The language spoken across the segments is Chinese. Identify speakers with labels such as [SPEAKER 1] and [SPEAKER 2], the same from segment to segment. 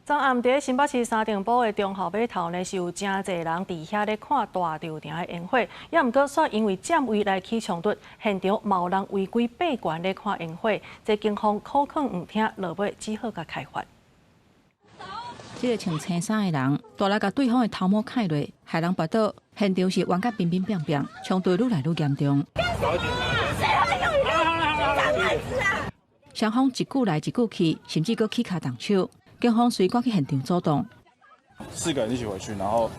[SPEAKER 1] 昨暗伫新北市三重埔的中校码头呢，是有真侪人伫遐咧看大稻埕的烟火，也毋过煞因为占位来起冲突，现场嘛有人违规闭关咧看烟火，这警方苦劝唔听，落尾只好甲开罚。
[SPEAKER 2] 这个穿青衫的人，大力甲对方的头毛砍落，害人跌倒，现场是冤家乒乒乓乓，冲突愈来愈严重。双方一句来一句去，甚至阁起卡动手。警方随赶去现场阻挡。
[SPEAKER 3] 4个人一起回去，然后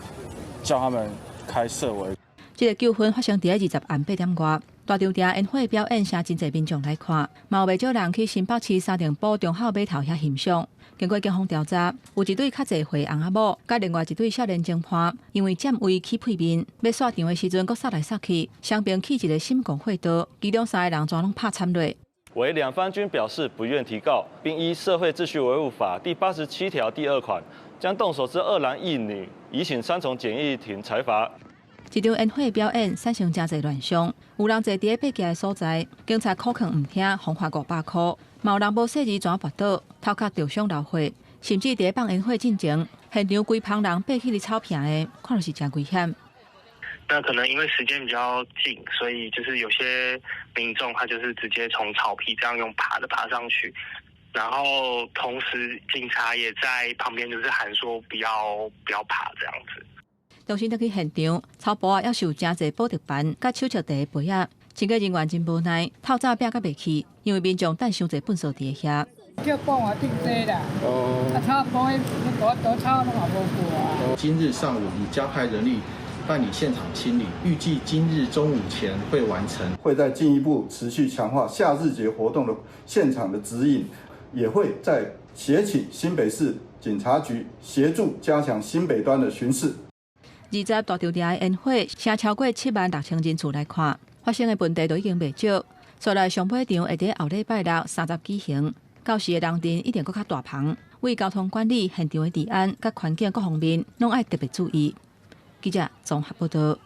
[SPEAKER 3] 叫他们开设围。
[SPEAKER 2] 这个纠纷发生伫20暗8点外，大稻埕烟火表演，请真侪民众来看，嘛有未少人去新北市三重埔中校码头遐欣赏。经过警方调查，有一对较侪岁翁仔某，甲另外一对少年侦判，因为占位起屁面，要煞场的时阵，阁杀来杀去，双边起一个心共火刀，其中3个人全拢拍惨落。
[SPEAKER 4] 为两方均表示不愿提告，并依《社会秩序维护法》第87条第2款，将动手之2男1女移请3重简易庭裁罚。
[SPEAKER 2] 一场烟火表演产生真侪乱象，有人坐伫爬架的所在，警察苦劝唔听，罚款500块。嘛有人无细字全跌倒，头壳着伤流血，甚至伫放烟火进前，现场规旁人爬起哩草坪的，看就是真危险。
[SPEAKER 5] 那可能因为时间比较近，所以就是有些民众他就是直接从草皮这样用爬的爬上去，然后同时警察也在旁边就是喊说不要爬这样子。
[SPEAKER 2] 当时去现场，草埔也受真侪保特板、甲手笑地的陪啊，清洁人员真无奈，透早拼甲袂去，因为民众等伤侪粪扫伫遐。
[SPEAKER 6] 叫帮我定这啦，草埔那大草拢也无过啊。
[SPEAKER 7] 今日上午已加派人力办理现场清理，预计今日中午前会完成。
[SPEAKER 8] 会再进一步持续强化夏日节活动的现场的指引，也会再协请新北市警察局协助加强新北端的巡视。
[SPEAKER 2] 20大稻埕的烟火，请超过76000人次来看，发生的问题都已经袂少。所来上尾场会伫后礼拜六30举行，到时的人阵一定搁较大棚，为交通管理、现场的治安、甲环境各方面，拢爱特别注意。记者综合报道。